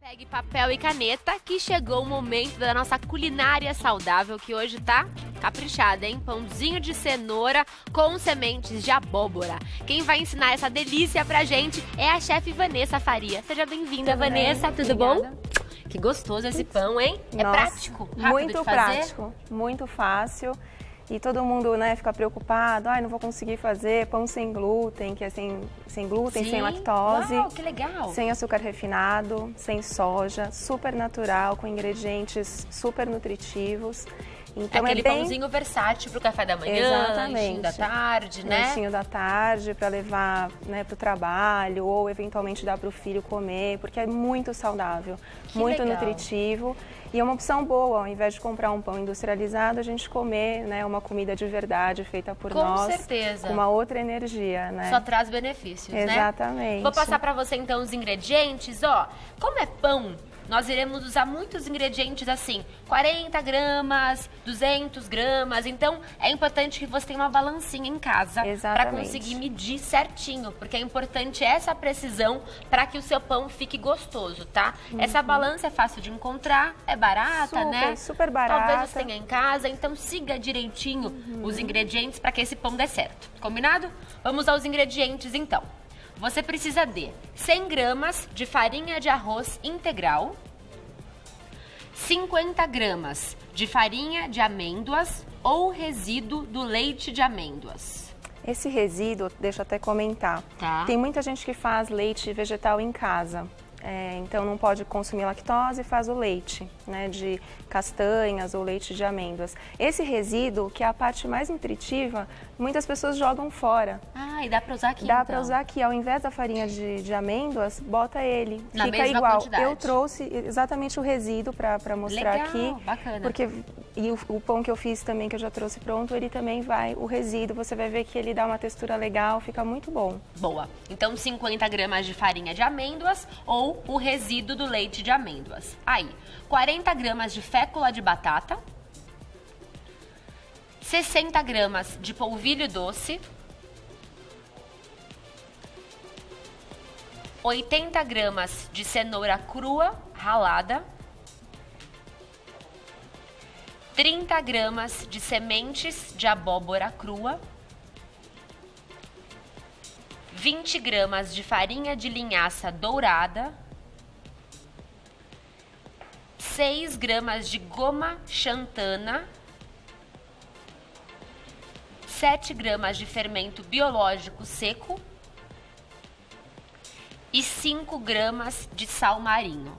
Pegue papel e caneta que chegou o momento da nossa culinária saudável, que hoje tá caprichada, hein? Pãozinho de cenoura com sementes de abóbora. Quem vai ensinar essa delícia pra gente é a chefe Vanessa Faria. Seja bem-vinda, Vanessa. Tudo bom? Que gostoso esse pão, hein? É prático, rápido muito de fazer? prático, muito fácil. E todo mundo, né, fica preocupado, não vou conseguir fazer pão sem glúten, que é sem glúten, sem lactose. Uau, que legal! Sem açúcar refinado, sem soja, super natural, com ingredientes super nutritivos. Então aquele pãozinho versátil para o café da manhã, lanchinho da tarde, né? Lanchinho da tarde para levar, né, para o trabalho ou eventualmente dar para o filho comer, porque é muito saudável, muito nutritivo. E é uma opção boa, ao invés de comprar um pão industrializado, a gente comer, né, uma comida de verdade feita por nós. Com certeza. Com uma outra energia, né? Só traz benefícios, né? Exatamente. Vou passar para você então os ingredientes, ó. Como é pão, nós iremos usar muitos ingredientes assim, 40 gramas, 200 gramas, então é importante que você tenha uma balancinha em casa para conseguir medir certinho, porque é importante essa precisão para que o seu pão fique gostoso, tá? Essa balança é fácil de encontrar, é barata, né? Super barata. Talvez você tenha em casa, então siga direitinho os ingredientes para que esse pão dê certo, combinado? Vamos aos ingredientes então. Você precisa de 100 gramas de farinha de arroz integral, 50 gramas de farinha de amêndoas ou resíduo do leite de amêndoas. Esse resíduo, deixa eu até comentar, tem muita gente que faz leite vegetal em casa. Então não pode consumir lactose e faz o leite, né, de castanhas ou leite de amêndoas. Esse resíduo, que é a parte mais nutritiva, muitas pessoas jogam fora. E dá para usar aqui Dá para usar aqui, ao invés da farinha de amêndoas, bota ele. Na fica mesma igual. Quantidade. Eu trouxe exatamente o resíduo para mostrar aqui. Bacana. Porque o pão que eu fiz também, que eu já trouxe pronto, ele também vai, o resíduo, você vai ver que ele dá uma textura legal, fica muito bom. Boa. Então 50 gramas de farinha de amêndoas ou o resíduo do leite de amêndoas. Aí, 40 gramas de fécula de batata, 60 gramas de polvilho doce, 80 gramas de cenoura crua ralada, 30 gramas de sementes de abóbora crua, 20 gramas de farinha de linhaça dourada, 6 gramas de goma xantana, 7 gramas de fermento biológico seco e 5 gramas de sal marinho.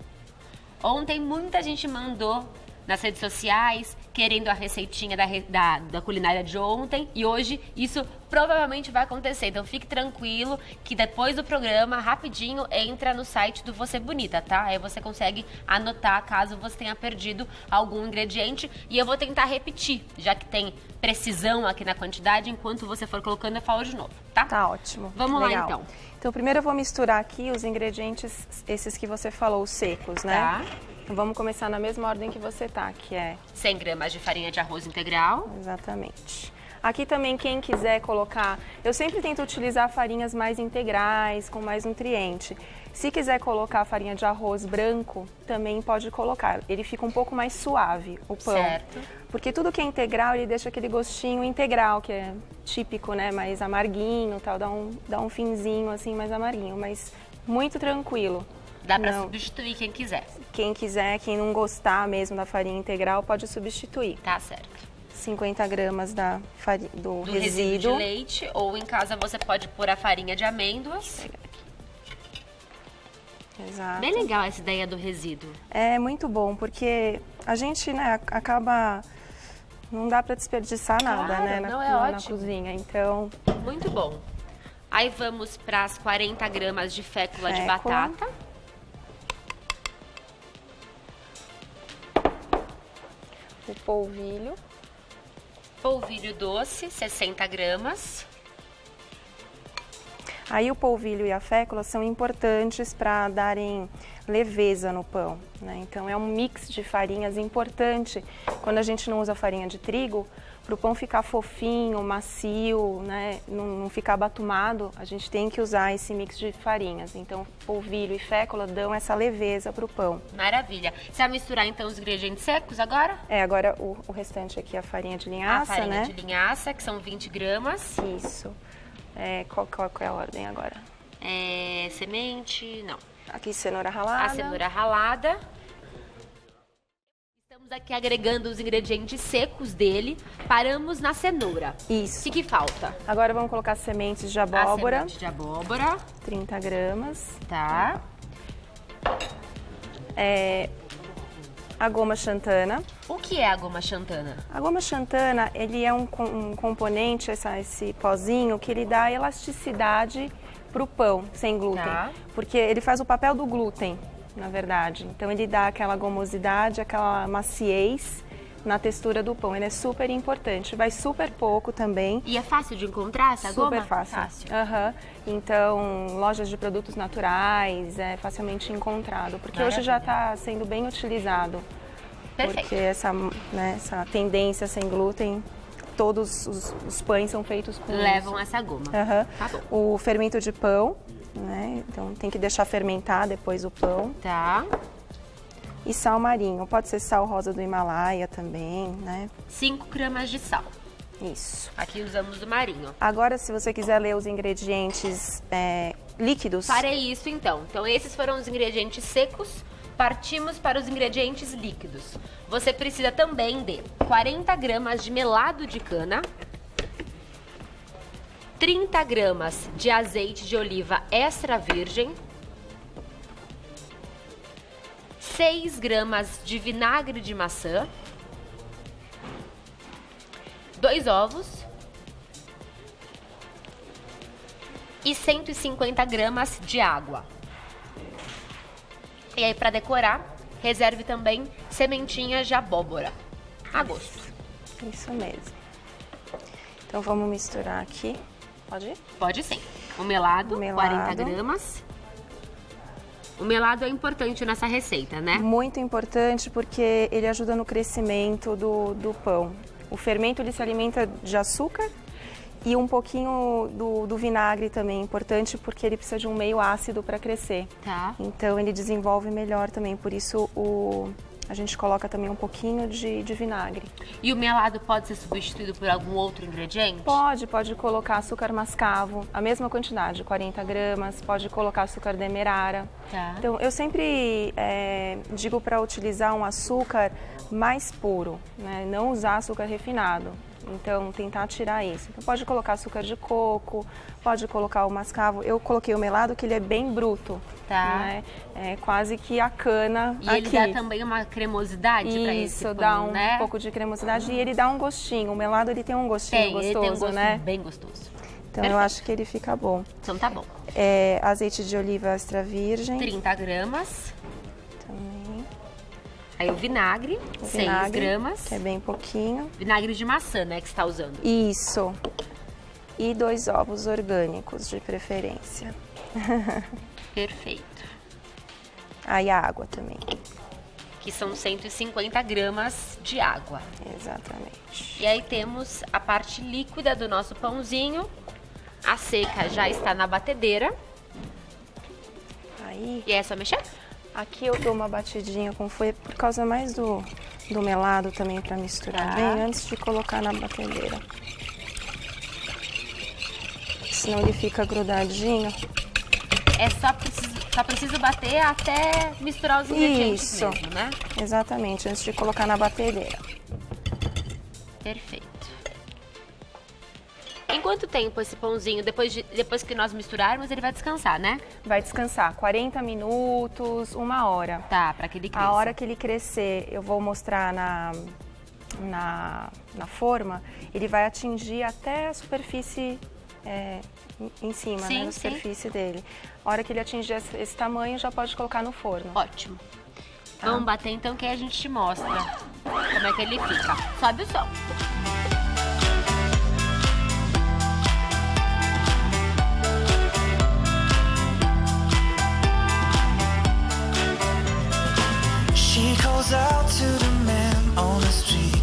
Ontem muita gente mandou nas redes sociais, querendo a receitinha da culinária de ontem, e hoje isso provavelmente vai acontecer. Então fique tranquilo que depois do programa, rapidinho, entra no site do Você Bonita, tá? Aí você consegue anotar caso você tenha perdido algum ingrediente, e eu vou tentar repetir, já que tem precisão aqui na quantidade, enquanto você for colocando eu falo de novo, tá? Tá ótimo. Vamos lá então. Então primeiro eu vou misturar aqui os ingredientes, esses que você falou, os secos, né? Tá. Então vamos começar na mesma ordem que você tá, que é 100 gramas de farinha de arroz integral. Exatamente. Aqui também quem quiser colocar, eu sempre tento utilizar farinhas mais integrais, com mais nutriente. Se quiser colocar farinha de arroz branco, também pode colocar. Ele fica um pouco mais suave, o pão. Certo. Porque tudo que é integral, ele deixa aquele gostinho integral, que é típico, né? Mais amarguinho, tal, dá um finzinho assim mais amarguinho, mas muito tranquilo. Dá pra substituir quem quiser. Quem quiser, quem não gostar mesmo da farinha integral, pode substituir. Tá certo. 50 gramas do resíduo de leite, ou em casa você pode pôr a farinha de amêndoas. Exato. Bem legal essa ideia do resíduo. É muito bom, porque a gente, né, acaba... Não dá pra desperdiçar nada, né, na cozinha, então... Muito bom. Aí vamos para as 40 gramas de fécula de batata. O polvilho. Polvilho doce, 60 gramas. Aí o polvilho e a fécula são importantes para darem leveza no pão, né? Então é um mix de farinhas importante quando a gente não usa farinha de trigo, para o pão ficar fofinho, macio, né, não ficar batumado, a gente tem que usar esse mix de farinhas. Então, polvilho e fécula dão essa leveza para o pão. Maravilha. Você vai misturar, então, os ingredientes secos agora? Agora o restante aqui é a farinha de linhaça, né? A farinha de linhaça, que são 20 gramas. Isso. Qual é a ordem agora? Semente, não. Aqui cenoura ralada. A cenoura ralada. Estamos aqui agregando os ingredientes secos dele. Paramos na cenoura. Isso. O que falta? Agora vamos colocar sementes de abóbora. A semente de abóbora. 30 gramas. Tá. A goma xantana. O que é a goma xantana? A goma xantana, ele é um componente, esse pozinho, que ele dá elasticidade para o pão sem glúten. Tá. Porque ele faz o papel do glúten, na verdade. Então ele dá aquela gomosidade, aquela maciez na textura do pão. Ele é super importante. Vai super pouco também. E é fácil de encontrar essa goma? Super fácil. Uhum. Então, lojas de produtos naturais, é facilmente encontrado. Porque Maravilha. hoje já está sendo bem utilizado. Perfeito. Porque essa tendência sem glúten, todos os pães são feitos com Levam isso. essa goma. Uhum. Tá bom. O fermento de pão, né? Então tem que deixar fermentar depois o pão. Tá. E sal marinho. Pode ser sal rosa do Himalaia também, né? 5 gramas de sal. Isso. Aqui usamos o marinho. Agora, se você quiser ler os ingredientes líquidos... Farei isso então. Então, esses foram os ingredientes secos. Partimos para os ingredientes líquidos. Você precisa também de 40 gramas de melado de cana, 30 gramas de azeite de oliva extra virgem, 6 gramas de vinagre de maçã, 2 ovos e 150 gramas de água. E aí, para decorar, reserve também sementinhas de abóbora, a gosto. Isso mesmo. Então, vamos misturar aqui. Pode ir? Pode sim. O melado, 40 gramas. O melado é importante nessa receita, né? Muito importante porque ele ajuda no crescimento do pão. O fermento ele se alimenta de açúcar e um pouquinho do vinagre também é importante porque ele precisa de um meio ácido para crescer. Tá. Então ele desenvolve melhor também, por isso a gente coloca também um pouquinho de vinagre. E o melado pode ser substituído por algum outro ingrediente? Pode colocar açúcar mascavo, a mesma quantidade, 40 gramas, pode colocar açúcar demerara. Tá. Então eu sempre digo para utilizar um açúcar mais puro, né? Não usar açúcar refinado. Então, tentar tirar isso. Então, pode colocar açúcar de coco, pode colocar o mascavo. Eu coloquei o melado, que ele é bem bruto. Tá. Né? É quase que a cana e aqui. Ele dá também uma cremosidade para esse pão, dá um né? pouco de cremosidade e ele dá um gostinho. O melado, ele tem um gostinho gostoso, ele tem um gosto né? bem gostoso. Então, eu acho que ele fica bom. Então, tá bom. Azeite de oliva extra virgem. 30 gramas. Também. Aí o vinagre, 6 gramas. Que é bem pouquinho. Vinagre de maçã, né, que você está usando. Isso. E 2 ovos orgânicos, de preferência. Perfeito. Aí a água também. Que são 150 gramas de água. Exatamente. E aí temos a parte líquida do nosso pãozinho. A seca já está na batedeira. Aí... E é só mexer? Aqui eu dou uma batidinha com folha por causa mais do melado também para misturar bem antes de colocar na batedeira. Senão ele fica grudadinho. Só preciso bater até misturar os ingredientes mesmo, né? Exatamente, antes de colocar na batedeira. Perfeito. Em quanto tempo esse pãozinho, depois que nós misturarmos, ele vai descansar, né? Vai descansar 40 minutos, 1 hora. Tá, para que ele cresça. A hora que ele crescer, eu vou mostrar na forma, ele vai atingir até a superfície em cima, sim, né? Na superfície dele. A hora que ele atingir esse tamanho, já pode colocar no forno. Ótimo. Tá. Vamos bater então que aí a gente te mostra como é que ele fica. Sobe o som. She calls out to the man on the street.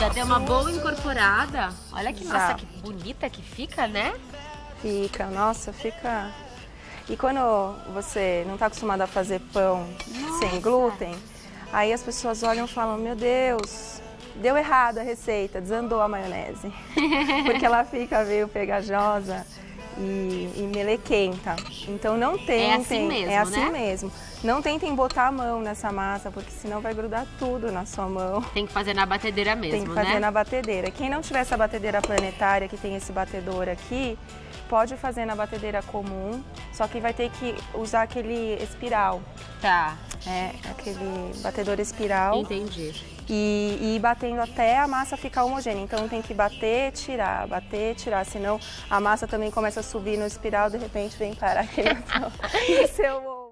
Já deu uma boa incorporada. Olha que massa que bonita que fica, né? Fica, nossa, fica... E quando você não está acostumado a fazer pão sem glúten, aí as pessoas olham e falam, meu Deus, deu errado a receita, desandou a maionese. Porque ela fica meio pegajosa e melequenta. Então não tentem... É assim mesmo, é assim né? mesmo. Não tentem botar a mão nessa massa, porque senão vai grudar tudo na sua mão. Tem que fazer na batedeira mesmo, né? Tem que fazer na batedeira. Quem não tiver essa batedeira planetária, que tem esse batedor aqui, pode fazer na batedeira comum, só que vai ter que usar aquele espiral. Tá. É, aquele batedor espiral. Entendi. E ir batendo até a massa ficar homogênea. Então tem que bater, tirar, senão a massa também começa a subir no espiral, de repente vem parar aqui no seu ombro.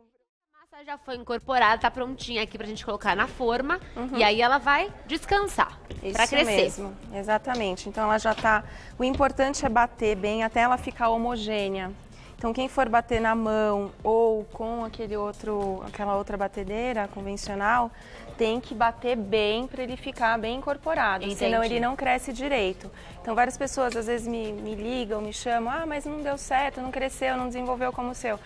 A massa já foi incorporada, tá prontinha aqui pra gente colocar na forma e aí ela vai descansar pra crescer. Isso mesmo, exatamente. Então ela já tá... O importante é bater bem até ela ficar homogênea. Então quem for bater na mão ou com aquela outra batedeira convencional, tem que bater bem para ele ficar bem incorporado, Entendi. Senão ele não cresce direito. Então várias pessoas às vezes me ligam, me chamam, mas não deu certo, não cresceu, não desenvolveu como o seu.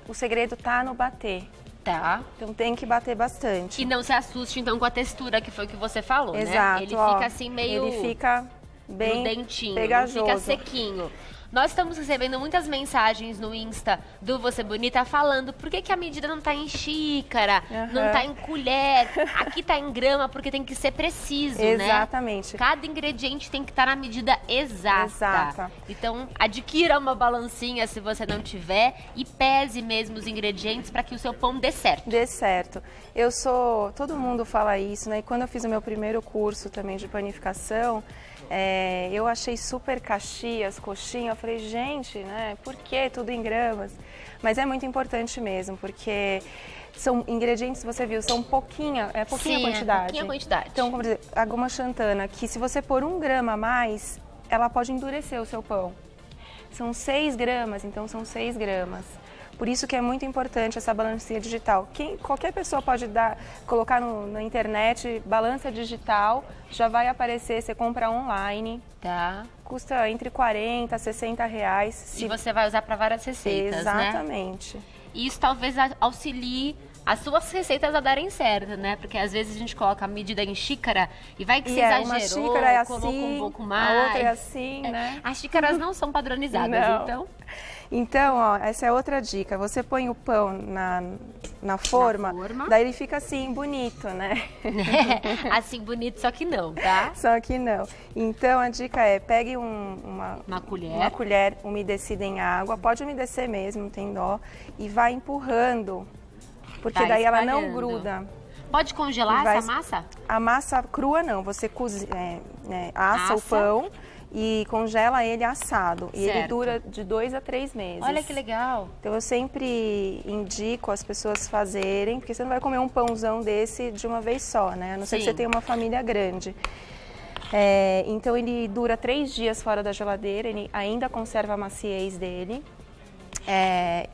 O segredo tá no bater. Tá. Então tem que bater bastante. E não se assuste então com a textura, que foi o que você falou, Exato, né? Ele fica assim meio... Ele fica bem dentinho, pegajoso. Não fica sequinho. Nós estamos recebendo muitas mensagens no Insta do Você Bonita falando por que a medida não tá em xícara, não tá em colher, aqui tá em grama, porque tem que ser preciso, né? Exatamente. Cada ingrediente tem que estar na medida exata. Então, adquira uma balancinha se você não tiver e pese mesmo os ingredientes para que o seu pão dê certo. Dê certo. Todo mundo fala isso, né? E quando eu fiz o meu primeiro curso também de panificação, eu achei super Caxias, coxinha, eu falei, gente, né, por que tudo em gramas? Mas é muito importante mesmo, porque são ingredientes, você viu, são pouquinha quantidade. Pouquinha quantidade. Então, como dizer, a goma xantana, que se você pôr 1 grama a mais, ela pode endurecer o seu pão. São 6 gramas, então são 6 gramas. Por isso que é muito importante essa balancinha digital. Qualquer pessoa pode colocar na internet, balança digital, já vai aparecer, você compra online. Tá. Custa entre 40 a 60 reais. E você vai usar para várias receitas, Exatamente. Né? E isso talvez auxilie as suas receitas a darem certo, né? Porque às vezes a gente coloca a medida em xícara e vai que você exagerou, uma xícara é assim, colocou um pouco mais. A outra é assim, né? As xícaras não são padronizadas, não. então... Então, ó, essa é outra dica. Você põe o pão na forma, daí ele fica assim, bonito, né? Assim, bonito, só que não, tá? Só que não. Então, a dica é, pegue uma colher umedecida em água, pode umedecer mesmo, não tem dó, e vai empurrando, porque daí ela não gruda. Pode congelar essa massa? A massa crua não, você assa o pão e congela ele assado. E ele dura de 2 a 3 meses. Olha que legal. Então eu sempre indico as pessoas fazerem, porque você não vai comer um pãozão desse de uma vez só, né? A não ser que você tenha uma família grande. Então ele dura 3 dias fora da geladeira, ele ainda conserva a maciez dele.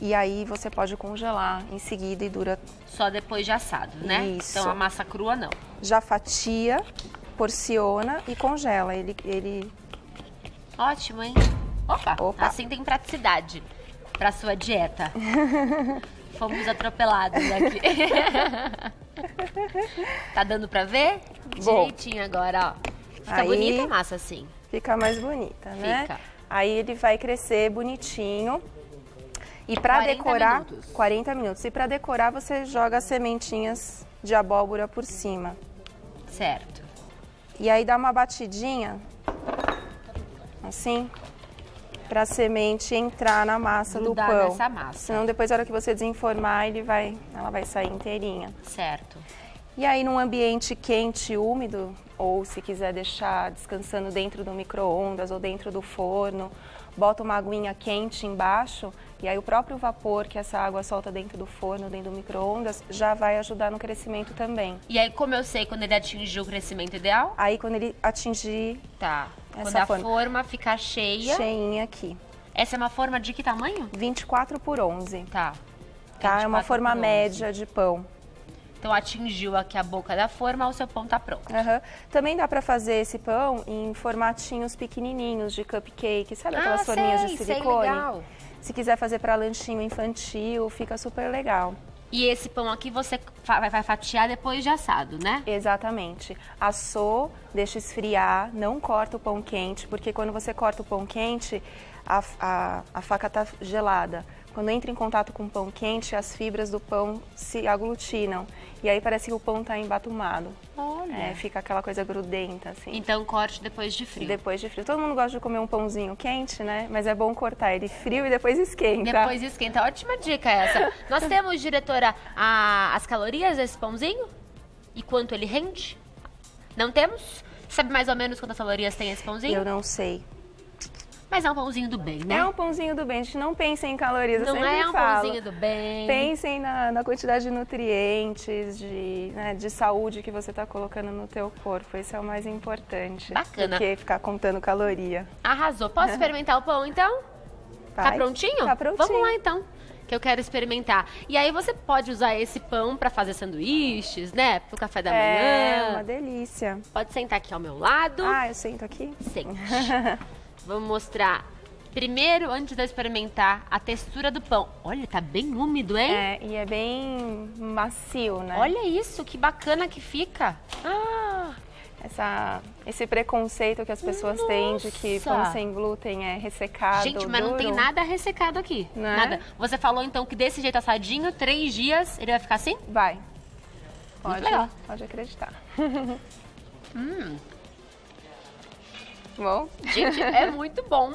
E aí você pode congelar em seguida e dura... Só depois de assado, né? Isso. Então a massa crua não. Já fatia, porciona e congela. Ele... Ótimo, hein? Opa, assim tem praticidade para sua dieta. Fomos atropelados aqui. Tá dando para ver? Direitinho agora, ó. Fica bonita a massa assim. Fica mais bonita, né? Fica. Aí ele vai crescer bonitinho. E para decorar, 40 minutos. E para decorar, você joga as sementinhas de abóbora por cima. Certo. E aí dá uma batidinha, assim, para a semente entrar na massa do pão. Nessa massa. Senão depois, na hora que você desenformar, ela vai sair inteirinha. Certo. E aí, num ambiente quente, úmido, ou se quiser deixar descansando dentro do micro-ondas ou dentro do forno, bota uma aguinha quente embaixo e aí o próprio vapor que essa água solta dentro do forno, dentro do micro-ondas, já vai ajudar no crescimento também. E aí, como eu sei quando ele atingiu o crescimento ideal? Aí, quando ele atingir... Tá. Quando a forma ficar cheia... Cheinha aqui. Essa é uma forma de que tamanho? 24 por 11. Tá. É uma forma média de pão. Então, atingiu aqui a boca da forma, o seu pão tá pronto. Também dá pra fazer esse pão em formatinhos pequenininhos de cupcake, sabe aquelas forminhas de silicone? Sei, legal. Se quiser fazer para lanchinho infantil, fica super legal. E esse pão aqui você vai fatiar depois de assado, né? Exatamente. Assou, deixa esfriar, não corta o pão quente, porque quando você corta o pão quente, a faca tá gelada. Quando entra em contato com o pão quente, as fibras do pão se aglutinam. E aí parece que o pão tá embatumado. Olha. Fica aquela coisa grudenta, assim. Então corte depois de frio. Depois de frio. Todo mundo gosta de comer um pãozinho quente, né? Mas é bom cortar ele frio e depois esquenta. Depois esquenta. Ótima dica essa. Nós temos, diretora, as calorias desse pãozinho? E quanto ele rende? Não temos? Sabe mais ou menos quantas calorias tem esse pãozinho? Eu não sei. Mas é um pãozinho do bem, né? É um pãozinho do bem, a gente não pensa em calorias, não é um pãozinho do bem. Pensem na quantidade de nutrientes, de saúde que você está colocando no teu corpo. Esse é o mais importante. Bacana. Do que ficar contando caloria. Arrasou. Posso experimentar o pão, então? Vai. Tá prontinho? Tá prontinho. Vamos lá, então, que eu quero experimentar. E aí você pode usar esse pão para fazer sanduíches, né? Pro café da manhã. É uma delícia. Pode sentar aqui ao meu lado. Ah, eu sento aqui? Sente. Vamos mostrar primeiro, antes de eu experimentar, a textura do pão. Olha, tá bem úmido, hein? E é bem macio, né? Olha isso, que bacana que fica. Esse preconceito que as pessoas têm de que pão sem glúten é ressecado. Gente, mas duro. Não tem nada ressecado aqui. Não é? Nada. Você falou então que desse jeito assadinho, 3 dias, ele vai ficar assim? Vai. Legal. Pode acreditar. Bom? Gente, é muito bom.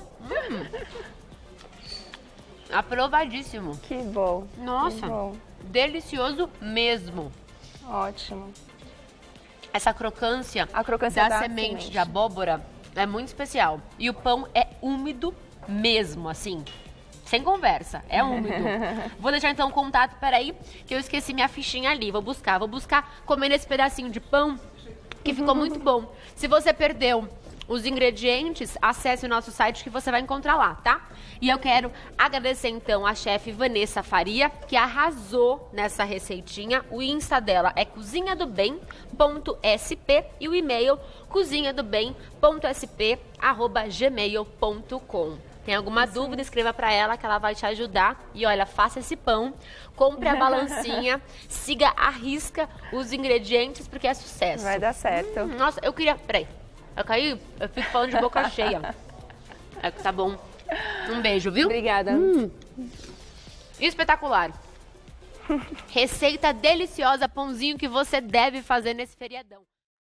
Aprovadíssimo. Que bom. Nossa, que bom. Delicioso mesmo. Ótimo. Essa crocância, da semente de abóbora é muito especial. E o pão é úmido mesmo, assim. Sem conversa, é úmido. Vou deixar então o contato, peraí, que eu esqueci minha fichinha ali. Vou buscar comendo esse pedacinho de pão, que ficou muito bom. Se você perdeu os ingredientes, acesse o nosso site que você vai encontrar lá, tá? E eu quero agradecer então a chefe Vanessa Faria, que arrasou nessa receitinha. O Insta dela é cozinhadobem.sp e o e-mail cozinhadobem.sp@gmail.com. Tem alguma dúvida, escreva para ela que ela vai te ajudar. E olha, faça esse pão, compre a balancinha, siga à risca os ingredientes, porque é sucesso. Vai dar certo. Nossa, eu queria... Peraí. Eu fico falando de boca cheia. Tá bom. Um beijo, viu? Obrigada. Espetacular. Receita deliciosa, pãozinho que você deve fazer nesse feriadão.